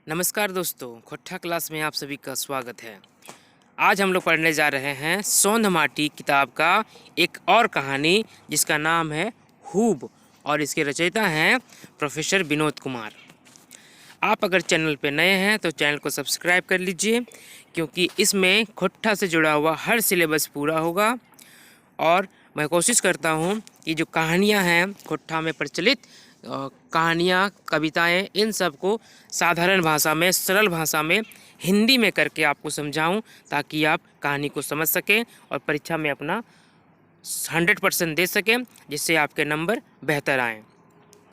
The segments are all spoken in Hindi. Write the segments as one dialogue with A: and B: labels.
A: नमस्कार दोस्तों, खोट्ठा क्लास में आप सभी का स्वागत है। आज हम लोग पढ़ने जा रहे हैं सोंध माटी किताब का एक और कहानी जिसका नाम है हूब और इसके रचयिता हैं प्रोफेसर विनोद कुमार। आप अगर चैनल पे नए हैं तो चैनल को सब्सक्राइब कर लीजिए, क्योंकि इसमें खोट्ठा से जुड़ा हुआ हर सिलेबस पूरा होगा। और मैं कोशिश करता हूँ कि जो कहानियाँ हैं खोट्ठा में प्रचलित कहानियाँ, कविताएं, इन सब को साधारण भाषा में, सरल भाषा में, हिंदी में करके आपको समझाऊं, ताकि आप कहानी को समझ सकें और परीक्षा में अपना 100% दे सकें, जिससे आपके नंबर बेहतर आएँ।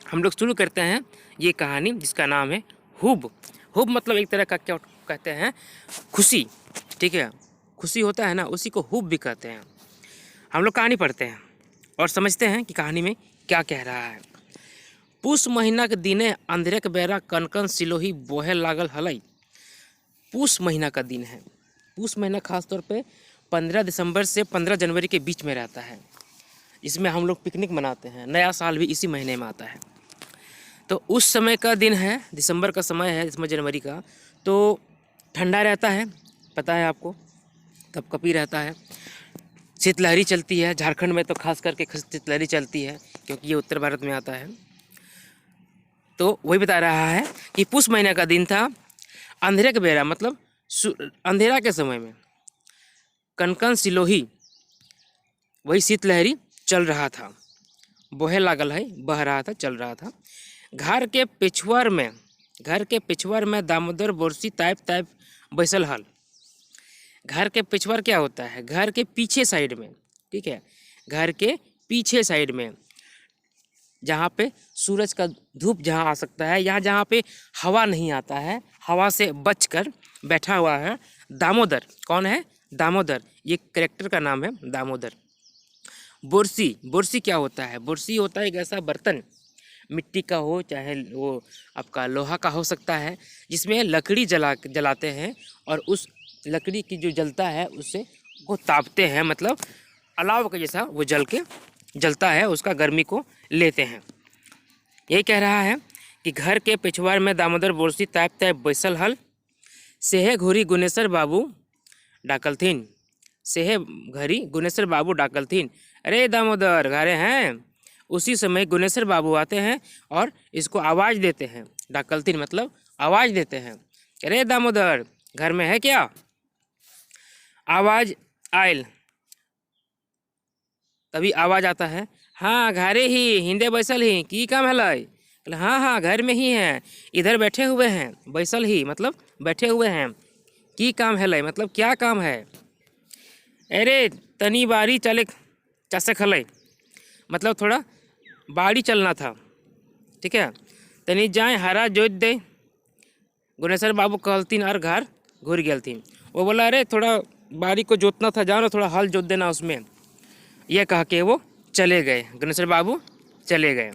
A: हम लोग शुरू करते हैं ये कहानी जिसका नाम है हूब। हूब मतलब एक तरह का क्या कहते हैं, खुशी। ठीक है, खुशी होता है ना, उसी को हूब भी कहते हैं। हम लोग कहानी पढ़ते हैं और समझते हैं कि कहानी में क्या कह रहा है। पूस महीना के दिने अंधेरक बेरा कनकन सिलोही बोहे लागल हलई। पूस महीना का दिन है। पूस महीना खासतौर पे 15 दिसंबर से 15 जनवरी के बीच में रहता है। इसमें हम लोग पिकनिक मनाते हैं। नया साल भी इसी महीने में आता है। तो उस समय का दिन है, दिसंबर का समय है, इसमें जनवरी का। तो ठंडा रहता है, पता है आपको, कपकपी रहता है, शीतलहरी चलती है। झारखंड में तो खास करके शीतलहरी चलती है, क्योंकि ये उत्तर भारत में आता है। तो वही बता रहा है कि पुष महीने का दिन था। अंधेरे के बेरा मतलब अंधेरा के समय में कनकन सिलोही, वही शीतलहरी चल रहा था। बोहे लागल है, बह रहा था, चल रहा था। घर के पिछवाड़ में दामोदर बोरसी ताइप ताइप बैसल हल। घर के पिछवाड़ क्या होता है? घर के पीछे साइड में। ठीक है, घर के पीछे साइड में, जहाँ पे सूरज का धूप जहाँ आ सकता है, यहाँ जहाँ पे हवा नहीं आता है, हवा से बचकर बैठा हुआ है दामोदर। कौन है? दामोदर। ये कैरेक्टर का नाम है दामोदर। बोरसी, बोरसी क्या होता है? बोरसी होता है एक ऐसा बर्तन, मिट्टी का हो चाहे वो आपका लोहा का हो सकता है, जिसमें लकड़ी जलाते हैं और उस लकड़ी की जो जलता है उससे वो तापते हैं, मतलब अलाव के जैसा वो जलता है, उसका गर्मी को लेते हैं। यही कह रहा है कि घर के पिछवाड़ में दामोदर बोरसी ताप ताप बैसल हल। सेहे घुरी गुनेश्वर बाबू डाकलथिन। सेहे घरी गुनेश्वर बाबू डाकलथिन। अरे दामोदर, घरे हैं? उसी समय गुनेश्वर बाबू आते हैं और इसको आवाज़ देते हैं। डाकलथिन मतलब आवाज़ देते हैं। अरे दामोदर, घर में है क्या? आवाज़ आयल, तभी आवाज़ आता है, हाँ घरे ही, हिंदे बैसल ही, की काम है? हाँ हाँ, घर में ही हैं, इधर बैठे हुए हैं। बैसल ही मतलब बैठे हुए हैं। की काम है मतलब क्या काम है? अरे तनी बारी चले चसक हल, मतलब थोड़ा बाड़ी चलना था। ठीक है, तनी जाए हरा जोत दे। गुनेश्वर बाबू कहलतीन और घर घुर गलथिन। वो बोला, अरे थोड़ा बाड़ी को जोतना था, जाओ ना, थोड़ा हल जोत देना उसमें। यह कह के वो चले गए। गणेश्वर बाबू चले गए।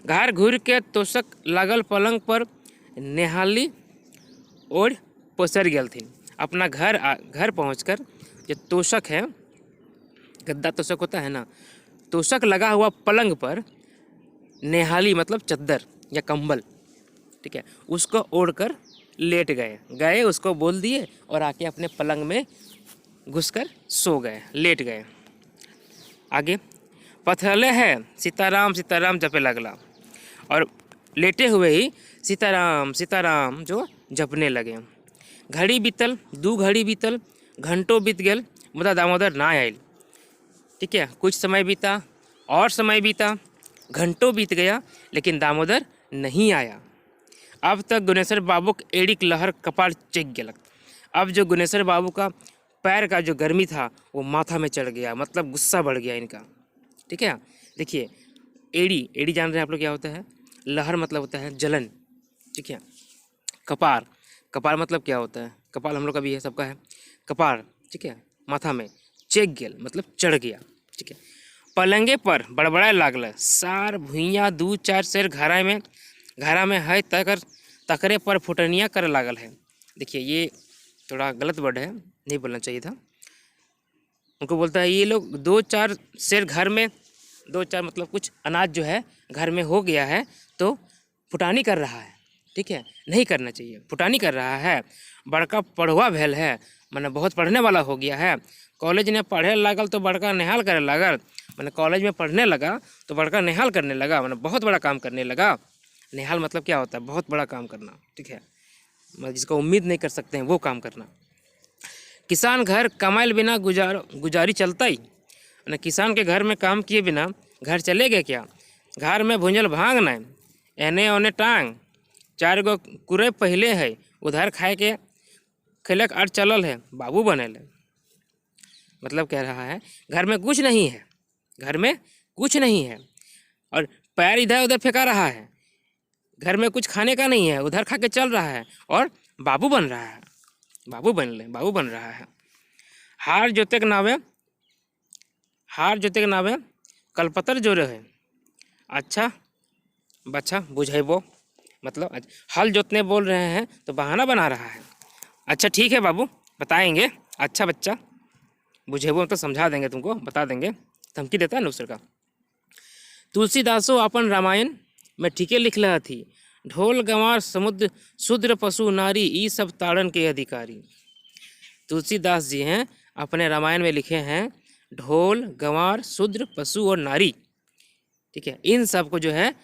A: घर घूर के तोषक लागल पलंग पर नेहाली और पसर गलथिन। अपना घर पहुंचकर, जो तोषक है, गद्दा तोषक होता है ना, तोषक लगा हुआ पलंग पर नेहाली मतलब चद्दर या कंबल, ठीक है, उसको ओढ़कर लेट गए। उसको बोल दिए और आके अपने पलंग में घुसकर सो गए, लेट गए। आगे, पथरले है सीताराम सीताराम जपे लगला, और लेटे हुए ही सीताराम सीताराम जो जपने लगे। घड़ी बीतल, 2 घड़ी बीतल, घंटों बीत गए, मुदा दामोदर ना आयल। ठीक है, कुछ समय बीता और समय बीता, घंटों बीत गया, लेकिन दामोदर नहीं आया। अब तक गुनेश्वर बाबू का एड़िक लहर कपार चेक गलक। अब जो गुनेश्वर बाबू का पैर का जो गर्मी था वो माथा में चढ़ गया, मतलब गुस्सा बढ़ गया इनका। ठीक है, देखिए, एड़ी जान रहे हैं आप लोग क्या होता है? लहर मतलब होता है जलन। ठीक है, कपार मतलब क्या होता है? कपाल हम लोग का भी है, सबका है कपार। ठीक है, माथा में चेक गेल मतलब चढ़ गया। ठीक है, पलंगे पर बड़बड़ाए लागल, सार भुइयाँ 2-4 शेर घरा में है तकरे पर फुटनिया कर लागल है। देखिए, ये थोड़ा गलत वर्ड है, नहीं बोलना चाहिए था। उनको बोलता है ये लोग 2-4 शेर घर में, 2-4 मतलब कुछ अनाज जो है घर में हो गया है, तो फुटानी कर रहा है। ठीक है, नहीं करना चाहिए। फुटानी कर रहा है, बड़का पढ़ुआ भेल है, मैंने बहुत पढ़ने वाला हो गया है, कॉलेज में पढ़े लागल तो बड़का नेहाल करे लागल, मैंने कॉलेज में पढ़ने लगा तो बड़का नेहाल करने लगा, मैंने बहुत बड़ा काम करने लगा। नेहाल मतलब क्या होता है? बहुत बड़ा काम करना, ठीक है, मतलब जिसको उम्मीद नहीं कर सकते हैं वो काम करना। किसान घर कमाइल बिना गुजारी चलता ही, ना किसान के घर में काम किए बिना घर चलेगा क्या? घर में भुंजल भांग नहीं, एने ओने टांग, 4 गो कुरे पहले है, उधर खाए के खिलक अट चलल है, बाबू बने ले। मतलब कह रहा है घर में कुछ नहीं है, घर में कुछ नहीं है और पैर इधर उधर फेंका रहा है, घर में कुछ खाने का नहीं है, उधर खा के चल रहा है और बाबू बन रहा है, बाबू बन रहा है। हार जोते के नावे कलपतर जोरे है, अच्छा बच्चा बुझेबो, मतलब हल जोतने बोल रहे हैं तो बहाना बना रहा है। अच्छा ठीक है बाबू बताएंगे, अच्छा बच्चा बुझेबो तो समझा देंगे तुमको, बता देंगे, धमकी देता है दूसरे का। तुलसीदासो अपन रामायण में ठीके लिख रहा थी, ढोल गंवार समुद्र शूद्र पशु नारी ई सब ताड़न के अधिकारी। तुलसीदास जी हैं अपने रामायण में लिखे हैं ढोल गंवार शूद्र पशु और नारी, ठीक है, इन सब को जो है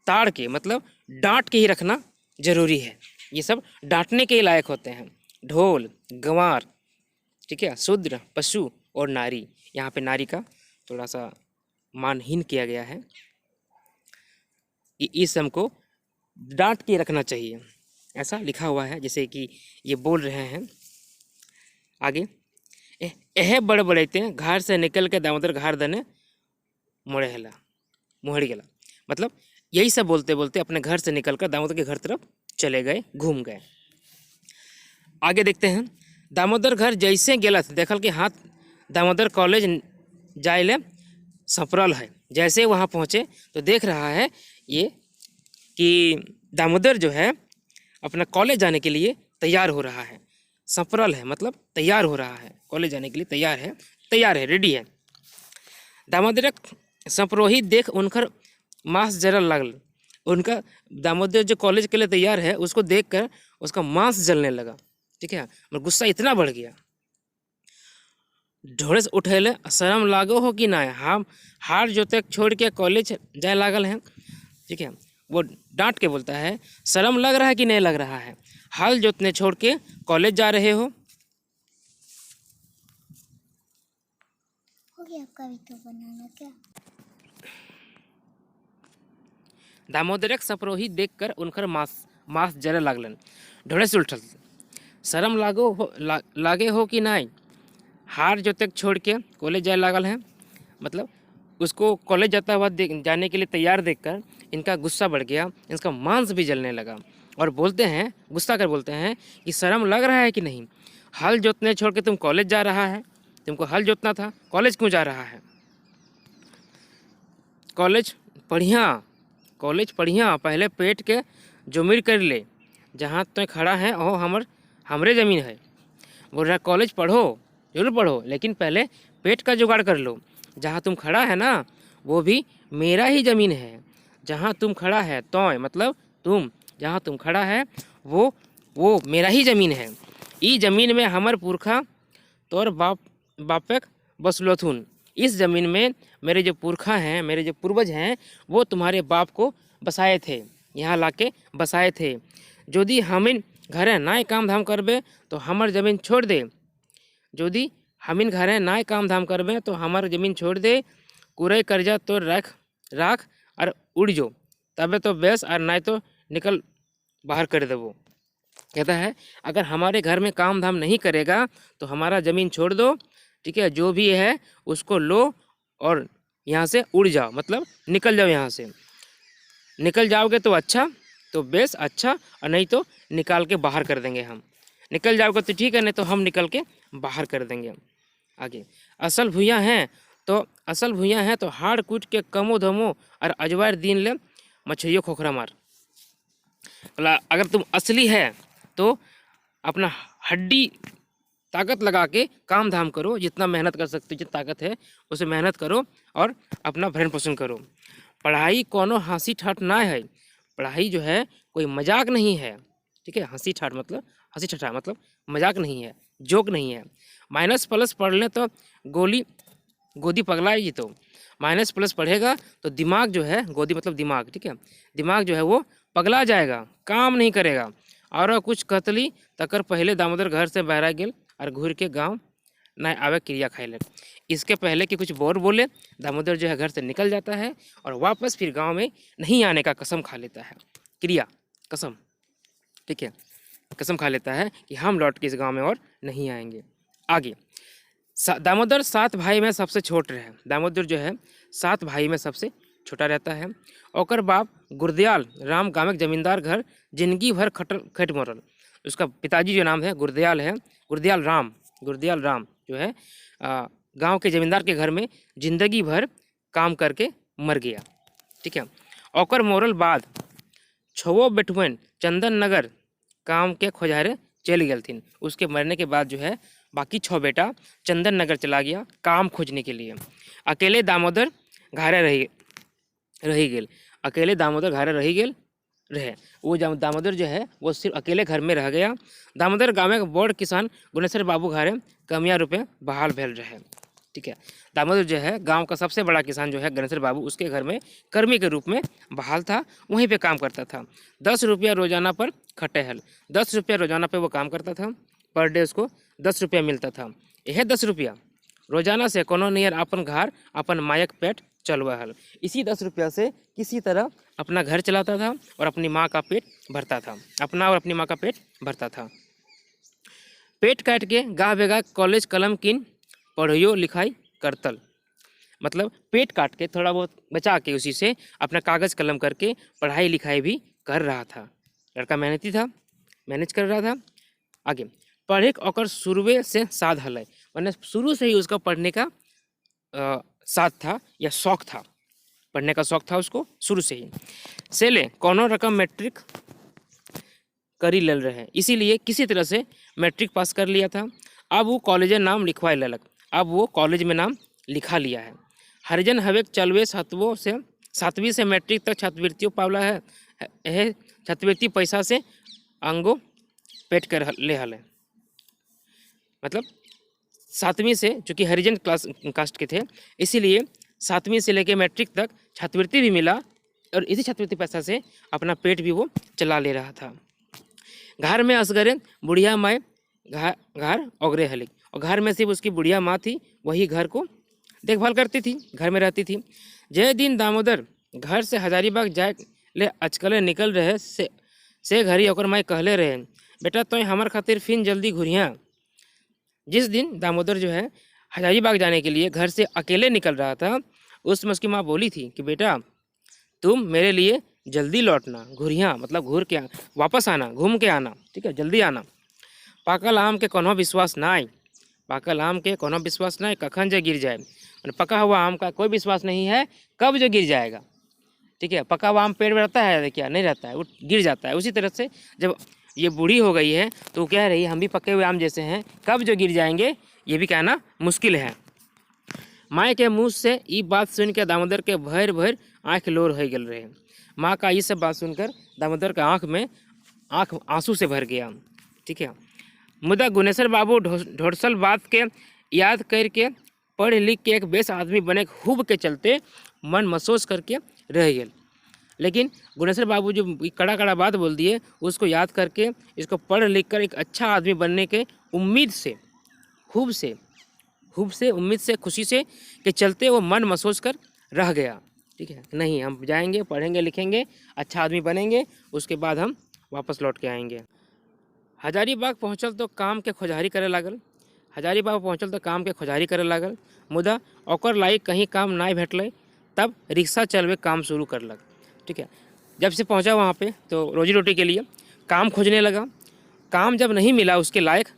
A: ताड़ के मतलब डांट के ही रखना जरूरी है, ये सब डांटने के ही लायक होते हैं। ढोल गंवार, ठीक है, शूद्र पशु और नारी, यहाँ पे नारी का थोड़ा सा मानहीन किया गया है, इस हमको डांट के रखना चाहिए, ऐसा लिखा हुआ है, जैसे कि ये बोल रहे हैं आगे। एह बड़बड़ते घर से निकल के दामोदर घर दने मुहड़ गेला, मतलब यही सब बोलते बोलते अपने घर से निकलकर दामोदर के घर तरफ चले गए, घूम गए। आगे देखते हैं, दामोदर घर जैसे गेला देखल कि हाथ दामोदर कॉलेज जाए सफरल है। जैसे वहाँ पहुँचे तो देख रहा है ये कि दामोदर जो है अपना कॉलेज जाने के लिए तैयार हो रहा है, सफरल है मतलब तैयार हो रहा है, कॉलेज जाने के लिए तैयार है, रेडी है। दामोदर सपरोही देख उनकर मांस जलने लगल, उनका दामोदर जो कॉलेज के लिए तैयार है उसको देखकर उसका मांस जलने लगा, ठीक है, मतलब गुस्सा इतना बढ़ गया। ढोड़े से उठेले शर्म लागो हो कि ना, हम हार जोते छोड़ के कॉलेज जाए लागल हैं, ठीक है, वो डांट के बोलता है शर्म लग रहा है कि नहीं लग रहा है, हल जोतने छोड़ के कॉलेज जा रहे हो
B: गया कविता बनाना क्या?
A: दामोदर सपरोही देखकर उनकर मांस जरे लागलन। ढोड़े से उठल शर्म लागे हो कि नहीं, हार जोते छोड़ के कॉलेज जाए लागल हैं, मतलब उसको कॉलेज जाता हुआ जाने के लिए तैयार देखकर इनका गुस्सा बढ़ गया, इनका मांस भी जलने लगा और बोलते हैं, गुस्सा कर बोलते हैं कि शर्म लग रहा है कि नहीं, हल जोतने छोड़ के तुम कॉलेज जा रहा है, तुमको हल जोतना था, कॉलेज क्यों जा रहा है? कॉलेज पढ़िया पहले पेट के जुमिर कर ले, जहाँ तुम खड़ा है वो हमरे ज़मीन है। बोल रहा कॉलेज पढ़ो, जरूर पढ़ो, लेकिन पहले पेट का जुगाड़ कर लो, जहाँ तुम खड़ा है ना वो भी मेरा ही ज़मीन है, जहाँ तुम खड़ा है तो मतलब तुम जहाँ तुम खड़ा है वो मेरा ही ज़मीन है। ई ज़मीन में हमर पुरखा तोर बापक बसलोथुन, इस ज़मीन में मेरे जो पुरखा हैं, मेरे जो पूर्वज हैं, वो तुम्हारे बाप को बसाए थे, यहाँ लाके बसाए थे। यदि हमिन घरे नाय काम धाम करबे तो हमर ज़मीन छोड़ दे, यदि हमिन घरे नाय काम धाम करबे तो हमार ज़मीन छोड़ दे, कुरे कर्जा तो राख और उड़ जो, तबे तो बेस और नाय तो निकल बाहर कर देवो। कहता है अगर हमारे घर में काम धाम नहीं करेगा तो हमारा ज़मीन छोड़ दो, ठीक है, जो भी है उसको लो और यहाँ से उड़ जाओ, मतलब निकल जाओ, यहाँ से निकल जाओगे तो अच्छा, तो बेस अच्छा, और नहीं तो निकाल के बाहर कर देंगे हम, निकल जाओगे तो ठीक है, नहीं तो हम निकल के बाहर कर देंगे। आगे असल भूया हैं तो हाड़ कूट के कमो धमो और अजवार दिन ले मछलियों खोखरा मार। अगर तुम असली है तो अपना हड्डी ताकत लगा के काम धाम करो, जितना मेहनत कर सकते हो, जितना ताकत है उसे मेहनत करो और अपना भरण पोषण करो। पढ़ाई कोनो हाँसी ठाठ ना है, पढ़ाई जो है कोई मजाक नहीं है, ठीक है। हंसी ठट्ठा मतलब मजाक नहीं है, जोक नहीं है। माइनस प्लस पढ़ लें तो गोदी पगलाएगी। तो माइनस प्लस पढ़ेगा तो दिमाग जो है, गोदी मतलब दिमाग, ठीक है, दिमाग जो है वो पगला जाएगा, काम नहीं करेगा। और कुछ कतली तकर पहले दामोदर घर से बहरा गेल और घूर के गाँव न आवे क्रिया खाए ले। इसके पहले कि कुछ बोर बोले दामोदर जो है घर से निकल जाता है और वापस फिर गांव में नहीं आने का कसम खा लेता है। क्रिया कसम, ठीक है, कसम खा लेता है कि हम लौट के इस गांव में और नहीं आएंगे। आगे दामोदर 7 भाई में सबसे छोट रहे। दामोदर जो है 7 भाई में सबसे छोटा रहता है। ओकर बाप गुरदयाल राम गामक जमींदार घर जिंदगी भर खट मरल। उसका पिताजी जो नाम है गुरदयाल है, गुरदयाल राम जो है गांव के जमींदार के घर में जिंदगी भर काम करके मर गया, ठीक है। ओकर मोरल बाद 6 बेटुअन चंदन नगर काम के खोजारे चल गलथिन। उसके मरने के बाद जो है बाकी 6 बेटा चंदन नगर चला गया काम खोजने के लिए। अकेले दामोदर घरे रही गेल। अकेले दामोदर घरे रहे। वो दामोदर जो है वो सिर्फ अकेले घर में रह गया। दामोदर गाँव के बड़ किसान गुनेश्वर बाबू घरे कमिया रूपे बहाल भेल रहे, ठीक है। दामोदर जो है गांव का सबसे बड़ा किसान जो है गणेश्वर बाबू, उसके घर में कर्मी के रूप में बहाल था, वहीं पे काम करता था। 10 रुपया रोजाना पर खटे हल, 10 रुपया रोजाना पे वो काम करता था। पर डे उसको 10 रुपया मिलता था। यह 10 रुपया रोजाना से कोनो नियर अपन घर अपन मायक पेट चलवा हल। इसी 10 रुपया से किसी तरह अपना घर चलाता था और अपनी माँ का पेट भरता था, अपना और अपनी माँ का पेट भरता था। पेट काट के गाह बेगा कॉलेज कलम किन पढ़ियो लिखाई करतल। मतलब पेट काट के थोड़ा बहुत बचा के उसी से अपना कागज़ कलम करके पढ़ाई लिखाई भी कर रहा था। लड़का मेहनती था, मैनेज कर रहा था। आगे पढ़े ओकर शुरुए से साध हल, मैंने शुरू से ही उसका पढ़ने का साथ था या शौक था, पढ़ने का शौक था उसको शुरू से ही। से ले कोनो रकम मैट्रिक करी ले रहे, इसीलिए किसी तरह से मैट्रिक पास कर लिया था। अब वो कॉलेज नाम लिखवाए ललक, अब वो कॉलेज में नाम लिखा लिया है। हरिजन हवेक चलवे 7वीं से मैट्रिक तक छात्रवृत्तियों पावला है। छात्रवृत्ति पैसा से अंगो पेट कर ले हल, मतलब 7वीं से, चूँकि हरिजन कास्ट के थे इसीलिए 7वीं से लेके मैट्रिक तक छात्रवृत्ति भी मिला और इसी छात्रवृत्ति पैसा से अपना पेट भी वो चला ले रहा था। घर में असगरे बुढ़िया माए घर ओगरे हलिक, और घर में सिर्फ उसकी बुढ़िया माँ थी, वही घर को देखभाल करती थी, घर में रहती थी। जय दिन दामोदर घर से हजारीबाग जाए ले अचकले निकल रहे से घरी ओकर माई कहले रहे, बेटा तो हमार खातिर फिन जल्दी घुरिया। जिस दिन दामोदर जो है हजारीबाग जाने के लिए घर से अकेले निकल रहा था, उसमें उसकी माँ बोली थी कि बेटा तुम मेरे लिए जल्दी लौटना, घुरिया मतलब घूर के वापस आना, घूम के आना, ठीक है, जल्दी आना। पाकल आम के कोनो विश्वास ना आए, पाकल आम के कोनो विश्वास ना आए, कखन जो गिर जाए, पका हुआ आम का कोई विश्वास नहीं है कब जो गिर जाएगा, ठीक है। पका हुआ आम पेड़ में रहता है क्या, नहीं रहता है, वो गिर जाता है। उसी तरह से जब ये बूढ़ी हो गई है तो कह रही है हम भी पके हुए आम जैसे हैं, कब जो गिर जाएंगे ये भी कहना मुश्किल है। माँ के मुँह से ये बात सुन के दामोदर के भर भर आँख लोर हो गल रहे। माँ का ये सब बात सुनकर दामोदर का आँख आंसू से भर गया, ठीक है। मुदा गुनेश्वर बाबू ढोरसल बात के याद करके पढ़ लिख के एक बेस आदमी बने खूब के चलते मन महसूस करके रह गए। लेकिन गुनेश्वर बाबू जो कड़ा कड़ा बात बोल दिए उसको याद करके इसको पढ़ लिख कर एक अच्छा आदमी बनने के उम्मीद से खूब से उम्मीद से खुशी से के चलते वो मन महसूस कर रह गया, ठीक है। नहीं, हम जाएंगे, पढ़ेंगे, लिखेंगे, अच्छा आदमी बनेंगे, उसके बाद हम वापस लौट के आएंगे। हजारीबाग पहुँचल तो काम के खोजहारी करे लागल। हजारीबाग पहुँचल तो काम के खोजहारी करे लागल। मुदा ओकर लायक कहीं काम ना भेटल, तब रिक्शा चलवे काम शुरू करलक, ठीक है। जब से पहुंचा वहाँ पे तो रोजी रोटी के लिए काम खोजने लगा। काम जब नहीं मिला उसके लायक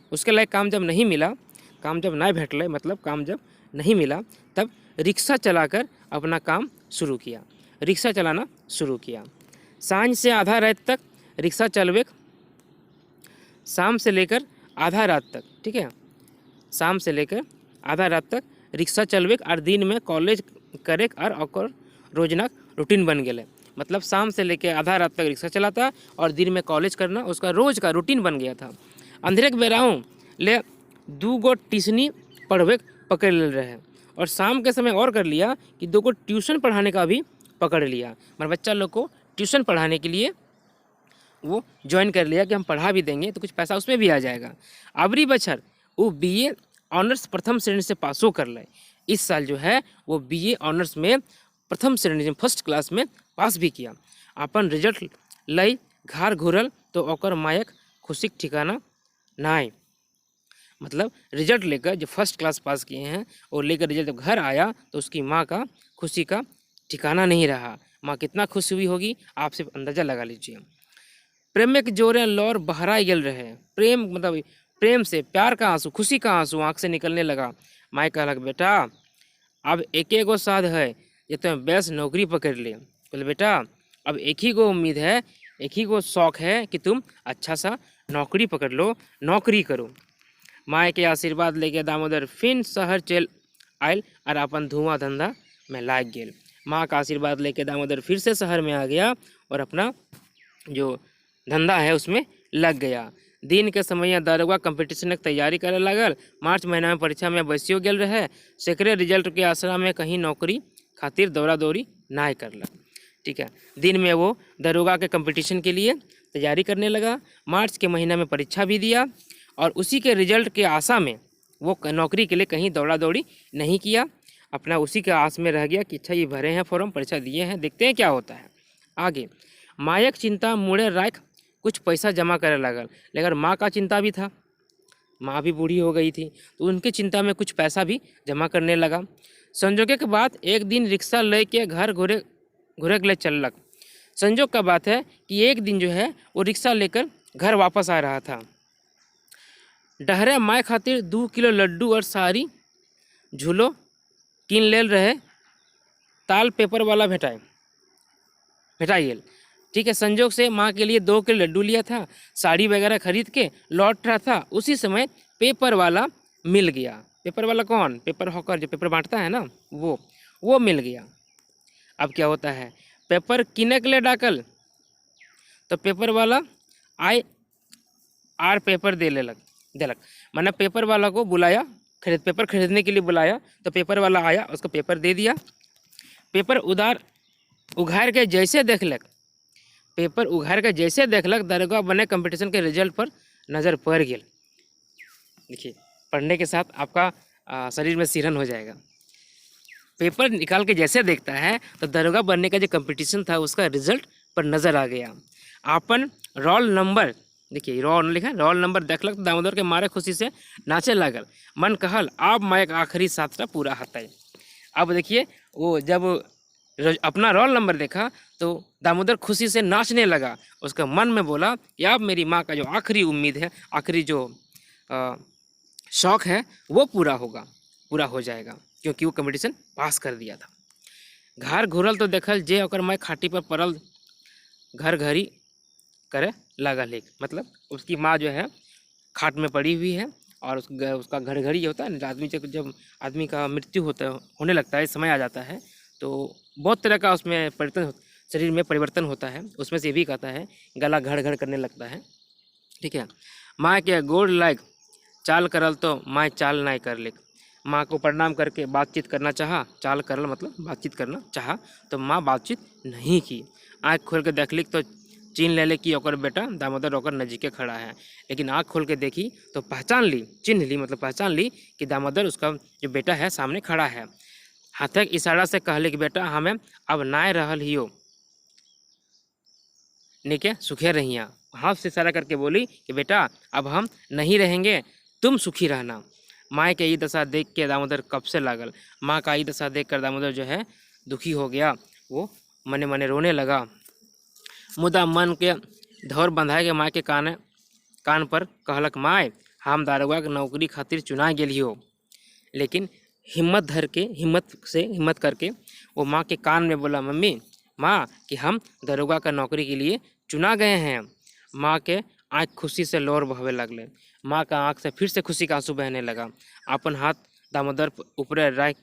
A: काम जब नहीं मिला, काम जब ना भेटल मतलब काम जब नहीं मिला, तब रिक्शा चलाकर अपना काम शुरू किया, रिक्शा चलाना शुरू किया। सांझ से आधा रात तक रिक्शा चलवे, शाम से लेकर आधा रात तक, ठीक है, शाम से लेकर आधा रात तक रिक्शा चलवे और दिन में कॉलेज करे और ओकर रोजना रूटीन बन गए। मतलब शाम से लेकर आधा रात तक रिक्शा चलाता और दिन में कॉलेज करना उसका रोज का रूटीन बन गया था। अंधेरे के बेराऊँ ले 2 गो टिशनी पढ़वे पकड़ ले रहे और शाम के समय और कर लिया कि 2 को ट्यूशन पढ़ाने का भी पकड़ लिया। मतलब बच्चा लोग को ट्यूशन पढ़ाने के लिए वो ज्वाइन कर लिया कि हम पढ़ा भी देंगे तो कुछ पैसा उसमें भी आ जाएगा। अबरी बछर वो बीए ऑनर्स प्रथम श्रेणी से पासो कर ले। इस साल जो है वो बीए ऑनर्स में प्रथम श्रेणी में फर्स्ट क्लास में पास भी किया। अपन रिजल्ट लई घर घुरल तो ओकर मायक खुशी के ठिकाना नाय। मतलब रिजल्ट लेकर जो फर्स्ट क्लास पास किए हैं और लेकर रिजल्ट जब घर आया तो उसकी माँ का खुशी का ठिकाना नहीं रहा। माँ कितना खुश हुई होगी आप सिर्फ अंदाज़ा लगा लीजिए। प्रेम में जोरे लौर बहराई गल रहे। प्रेम मतलब प्रेम से प्यार का आंसू खुशी का आंसू आँख से निकलने लगा। माँ कहलक बेटा अब एक गो साध है ये तो बेस्ट नौकरी पकड़ ले। बोले बेटा अब एक ही गो उम्मीद है एक ही गो शौक है कि तुम अच्छा सा नौकरी पकड़ लो नौकरी करो। माँ के आशीर्वाद लेके दामोदर फिर शहर चल आयल और अपन धुआं धंधा में लाग गेल। माँ का आशीर्वाद लेके दामोदर फिर से शहर में आ गया और अपना जो धंधा है उसमें लग गया। दिन के समय दारोगा कंपटीशन की तैयारी करे लागल। मार्च महीना में परीक्षा में बैसियो गेल रहे। सेकरे रिजल्ट के आसरा में कहीं नौकरी खातिर दौड़ा दौड़ी ना करलक। ठीक है, दिन में वो दारोगा के कंपटीशन के लिए तैयारी करने लगा। मार्च के महीना में परीक्षा भी दिया और उसी के रिजल्ट के आशा में वो नौकरी के लिए कहीं दौड़ा दौड़ी नहीं किया। अपना उसी के आस में रह गया कि अच्छा ये भरे हैं फॉर्म परीक्षा दिए हैं देखते हैं क्या होता है आगे। मायक चिंता मुड़े राख कुछ पैसा जमा करे लगल। लेकिन माँ का चिंता भी था, माँ भी बूढ़ी हो गई थी तो उनकी चिंता में कुछ पैसा भी जमा करने लगा। संजोग के बाद एक दिन रिक्शा ले के घर घुरे के लिए चललक। संजोग का बात है कि एक दिन जो है वो रिक्शा लेकर घर वापस आ रहा था। डहरे माय खातिर 2 किलो लड्डू और सारी झूलो किन लेल रहे। ताल पेपर वाला भेटाइल। ठीक है, संजोग से माँ के लिए 2 किलो लड्डू लिया था, साड़ी वगैरह खरीद के लौट रहा था। उसी समय पेपर वाला मिल गया। पेपर वाला कौन? पेपर हॉकर जो पेपर बांटता है ना वो मिल गया। अब क्या होता है पेपर किने के लिए डाकल तो पेपर वाला आय आर पेपर देलक। मैंने पेपर वाला को बुलाया पेपर खरीदने के लिए बुलाया तो पेपर वाला आया उसको पेपर दे दिया। पेपर उघार के जैसे देखलक दारोगा बने कंपटीशन के रिजल्ट पर नज़र पड़ गई। देखिए पढ़ने के साथ आपका शरीर में सिरन हो जाएगा। पेपर निकाल के जैसे देखता है तो दारोगा बनने का जो कंपटीशन था उसका रिजल्ट पर नज़र आ गया। अपन रोल नंबर देखिए रोल लिखा रोल नंबर देखलक तो दामोदर के मारे खुशी से नाचे लागल। मन कहल अब मायक आखिरी सातटा पूरा हतै। अब देखिए वो जब अपना रोल नंबर देखा तो दामोदर खुशी से नाचने लगा। उसका मन में बोला कि अब मेरी माँ का जो आखिरी उम्मीद है आखिरी जो शौक़ है वो पूरा हो जाएगा क्योंकि वो कंपटीशन पास कर दिया था। घर घुरल तो देखल जे ओकर माय खाटी पर पड़ल घर घरी करे लागल एक। मतलब उसकी माँ जो है खाट में पड़ी हुई है और उसका घर घरी होता है ना जब आदमी का मृत्यु होने लगता है समय आ जाता है तो बहुत तरह का उसमें शरीर में परिवर्तन होता है। उसमें से ये भी कहता है गला घड़ घड़ करने लगता है। ठीक है, माँ के गोड़ लायक चाल करल तो माँ चाल नहीं कर ले। माँ को प्रणाम करके बातचीत करना चाहा, चाल करल मतलब बातचीत करना चाहा तो माँ बातचीत नहीं की। आँख खोल के देखलिक तो चिन्ह ले कि ओकर बेटा दामोदर ओकर नजीके खड़ा है। लेकिन आँख खोल के देखी तो पहचान ली कि दामोदर उसका जो बेटा है सामने खड़ा है। हाथक इशारा से कहले कि बेटा हमें अब नाय रहल हियो निके सुखे रहिया। हाथ से इशारा करके बोली कि बेटा अब हम नहीं रहेंगे तुम सुखी रहना। माँ के ये दशा देख के दामोदर कब से लागल। माँ का ये दशा देख कर दामोदर जो है दुखी हो गया। वो मने मने रोने लगा। मुदा मन के धौर बंधाए के माँ के कान पर कहलक माय हम दारोगा के नौकरी खातिर चुना गेली हो। लेकिन हिम्मत करके वो माँ के कान में बोला मम्मी माँ कि हम दारोगा का नौकरी के लिए चुना गए हैं। माँ के आँख खुशी से लोर बहवे लगले। माँ का आँख से फिर से खुशी का आंसू बहने लगा। अपन हाथ दामोदर ऊपर रख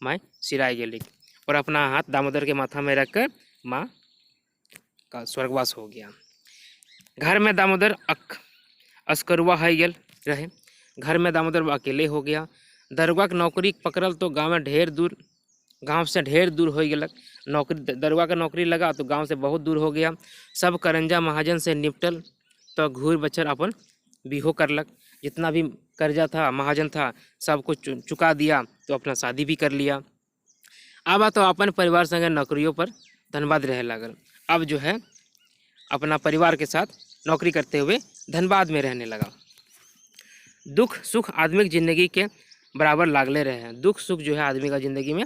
A: माँ सिराई गेली और अपना हाथ दामोदर के माथा में रखकर माँ का स्वर्गवास हो गया। घर में दामोदर अस्करुआ है गेल रहे। घर में दामोदर अकेले हो गया। दरोगा के नौकरी पकड़ल तो गांव से ढेर दूर हो गलक। नौकरी दरोगा का नौकरी लगा तो गांव से बहुत दूर हो गया। सब करंजा महाजन से निपटल तो घूर बचर अपन बिहो करलक। जितना भी कर्जा था महाजन था सब कुछ चुका दिया तो अपना शादी भी कर लिया। अब तो अपन परिवार संगे नौकरियों पर धनबाद रह लागल। अब जो है अपना परिवार के साथ नौकरी करते हुए धनबाद में रहने लगा। दुख सुख आदमी की ज़िंदगी के बराबर लागले रहे हैं। दुख सुख जो है आदमी का ज़िंदगी में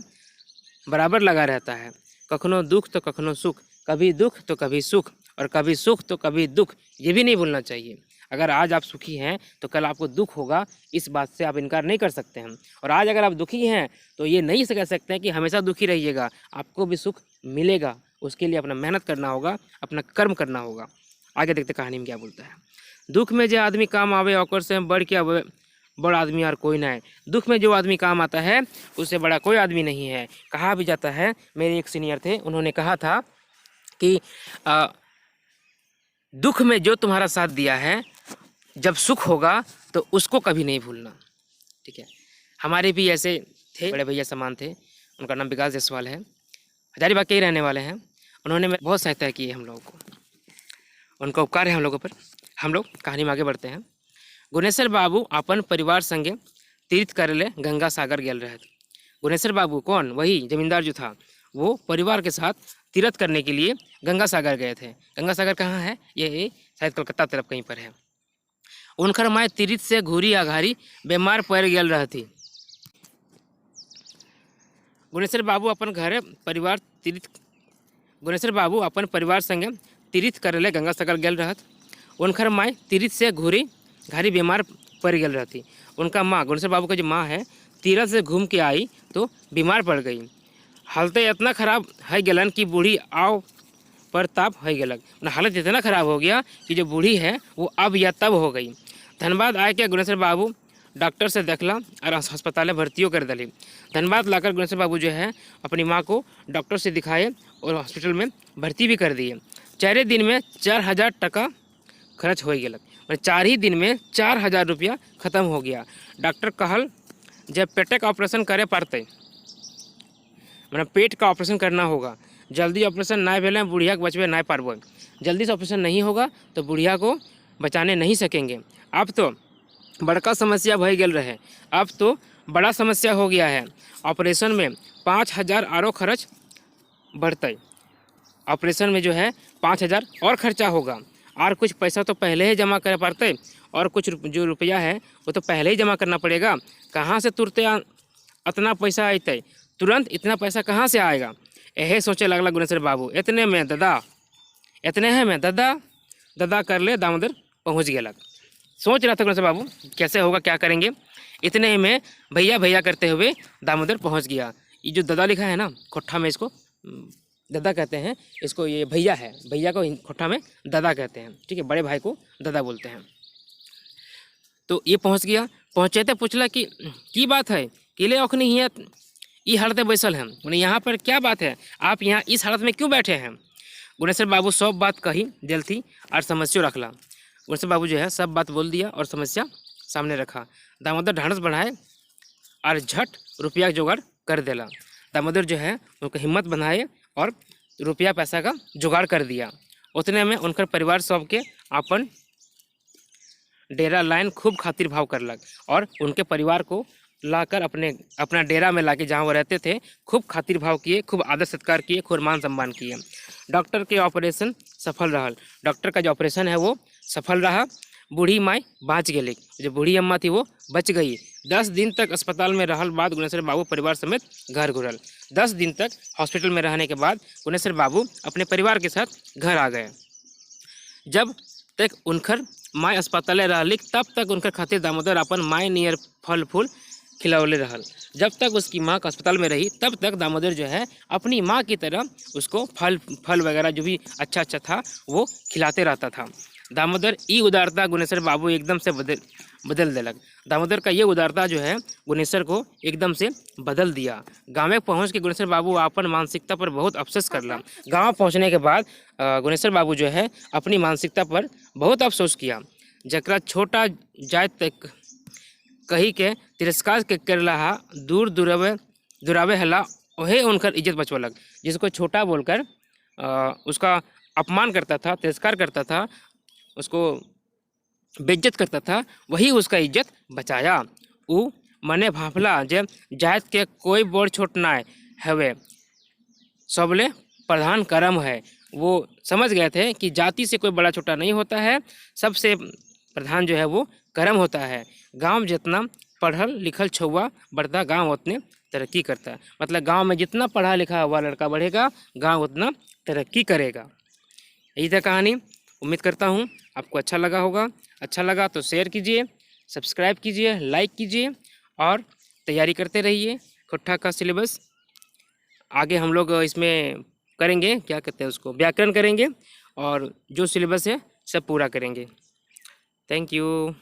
A: बराबर लगा रहता है। कखनो दुख तो कखनो सुख, कभी दुख तो कभी सुख, और कभी सुख तो कभी दुख, ये भी नहीं भूलना चाहिए। अगर आज आप सुखी हैं तो कल आपको दुख होगा, इस बात से आप इनकार नहीं कर सकते हैं। और आज अगर आप दुखी हैं तो ये नहीं कह सकते हैं कि हमेशा दुखी रहिएगा, आपको भी सुख मिलेगा। उसके लिए अपना मेहनत करना होगा, अपना कर्म करना होगा। आगे देखते कहानी में क्या बोलता है। दुख में जो आदमी काम आवे ओकर से बढ़ के बड़ा आदमी और कोई ना है। दुख में जो आदमी काम आता है उससे बड़ा कोई आदमी नहीं है। कहा भी जाता है, मेरे एक सीनियर थे, उन्होंने कहा था कि दुख में जो तुम्हारा साथ दिया है जब सुख होगा तो उसको कभी नहीं भूलना। ठीक है, हमारे भी ऐसे थे, बड़े भैया समान थे, उनका नाम विकास जायसवाल है, हजारीबाग के ही रहने वाले हैं। उन्होंने बहुत सहायता की है हम लोगों को, उनका उपकार है हम लोगों पर। हम लोग कहानी में आगे बढ़ते हैं। गुनेश्वर बाबू अपन परिवार संगे तीर्थ करे ले गंगा सागर गेल रहे। गुनेश्वर बाबू कौन? वही जमींदार जो था, वो परिवार के साथ तीर्थ करने के लिए गंगा सागर गए थे। गंगा सागर कहाँ है? ये शायद कलकत्ता तरफ कहीं पर है। उनकर माए तीर्थ से घूरी आघारी बीमार पड़ गेल रहती। गुनेश्वर बाबू अपन परिवार संगे तीर्थ करे ले गंगा सागर गेल रहत। उनकर माए तीर्थ से घूरी घारी बीमार पड़ गेल रहती। उनका माँ, गुनेश्वर बाबू का जो माँ है, तीर्थ से घूम के आई तो बीमार पड़ गई। हालत इतना ख़राब है गलन कि बूढ़ी आव पर ताप है गलक। हालत इतना ख़राब हो गया कि जो बूढ़ी है वो अब या तब हो गई। धनबाद आए के गुनेश्वर बाबू डॉक्टर से देखला और अस्पताल में भर्तियों कर दिली। धनबाद लाकर गुनेश्वर बाबू जो है अपनी माँ को डॉक्टर से दिखाए और हॉस्पिटल में भर्ती भी कर दिए। 4 दिन में 4000 टका खर्च हो गलक। 4 ही दिन में 4000 रुपया ख़त्म हो गया। डॉक्टर कहल जब पेट का ऑपरेशन करे पड़ते, मतलब पेट का ऑपरेशन करना होगा। जल्दी ऑपरेशन ना भेले बुढ़िया के बचबे ना पारबो। जल्दी से ऑपरेशन नहीं होगा तो बुढ़िया को बचाने नहीं सकेंगे। अब तो बड़का समस्या भय गेल रहे, अब तो बड़ा समस्या हो गया है। ऑपरेशन में 5000 और खर्च बढ़ते। ऑपरेशन में जो है 5000 और खर्चा होगा, और कुछ पैसा तो पहले ही जमा कर पड़ते, और कुछ जो रुपया है वो तो पहले ही जमा करना पड़ेगा। कहाँ से तुरंत इतना पैसा अतै? तुरंत इतना पैसा कहाँ से आएगा? यही सोचे लगला गुनेश्वर बाबू। इतने में दादा कर ले दामोदर पहुँच गया। सोच रहा था गुनेश्वर बाबू कैसे होगा, क्या करेंगे। इतने में भैया भैया करते हुए दामोदर पहुँच गया। ये जो दादा लिखा है ना खोट्ठा में, इसको दादा कहते हैं, इसको ये भैया है, भैया को खोट्ठा में दादा कहते हैं। ठीक है, बड़े भाई को दादा बोलते हैं। तो ये पहुँच गया। पहुँचे तो पूछला कि की बात है, किले अखनी हियाँ ई हालत में बैसल हैं, मैंने यहाँ पर क्या बात है, आप यहाँ इस हालत में क्यों बैठे हैं? गुनेश्वर बाबू सब बात कही दिल थी और समस्या रखला। गुनेश्वर बाबू जो है सब बात बोल दिया और समस्या सामने रखा। दामोदर ढाढ़स बढ़ाए और झट रुपया जुगाड़ कर देला। दामोदर जो है उनको हिम्मत बनाए और रुपया पैसा का जुगाड़ कर दिया। उतने में उनकर परिवार सबके अपन डेरा लाइन खूब खातिर भाव करलक और उनके परिवार को लाकर अपना डेरा में लाके जहाँ वो रहते थे खूब खातिर भाव किए, खूब आदर सत्कार किए, खूब मान सम्मान किए। डॉक्टर के ऑपरेशन सफल रहा। डॉक्टर का जो ऑपरेशन है वो सफल रहा। बूढ़ी माई बाँच गई। जो बूढ़ी अम्मा थी वो बच गई। 10 दिन तक अस्पताल में रहल बाद गुनेश्वर बाबू परिवार समेत घर घुरल। 10 दिन तक हॉस्पिटल में रहने के बाद गुनेश्वर बाबू अपने परिवार के साथ घर आ गए। जब तक उनकर माई अस्पताल रहलिक तब तक उनकर खातिर दामोदर अपन माई नियर फल फूल खिलावले रहल। जब तक उसकी माँ का अस्पताल में रही तब तक दामोदर जो है अपनी माँ की तरह उसको फल वगैरह जो भी अच्छा था वो खिलाते रहता था। दामोदर ई उदारता गुनेश्वर बाबू एकदम से बदल देलक। दामोदर का ये उदारता जो है गुनेश्वर को एकदम से बदल दिया। गाँव में पहुँच के गुनेश्वर बाबू अपन मानसिकता पर बहुत अफसोस करला। गाँव पहुँचने के बाद गुनेश्वर बाबू जो है अपनी मानसिकता पर बहुत अफसोस किया। जकरा छोटा जात तक कही के तिरस्कार के करला दूर दुरावे हला वही उनकर इज्जत बचवलक। जिसको छोटा बोलकर उसका अपमान करता था, तिरस्कार करता था, उसको बेइज्जत करता था, वही उसका इज्जत बचाया। उ मने भाफला जे जात के कोई बड़ छोट ना हवे, सबले प्रधान कर्म है। वो समझ गए थे कि जाति से कोई बड़ा छोटा नहीं होता है, सबसे प्रधान जो है वो कर्म होता है। गांव जितना पढ़ल लिखल छुआ बढ़ता, गांव उतने तरक्की करता है। मतलब गांव में जितना पढ़ा लिखा हुआ लड़का बढ़ेगा, गांव उतना तरक्की करेगा। यही था कहानी। उम्मीद करता हूँ आपको अच्छा लगा होगा। अच्छा लगा तो शेयर कीजिए, सब्सक्राइब कीजिए, लाइक कीजिए और तैयारी करते रहिए। खुट्ठा का सिलेबस आगे हम लोग इसमें करेंगे, क्या कहते हैं उसको, व्याकरण करेंगे और जो सिलेबस है सब पूरा करेंगे। Thank you.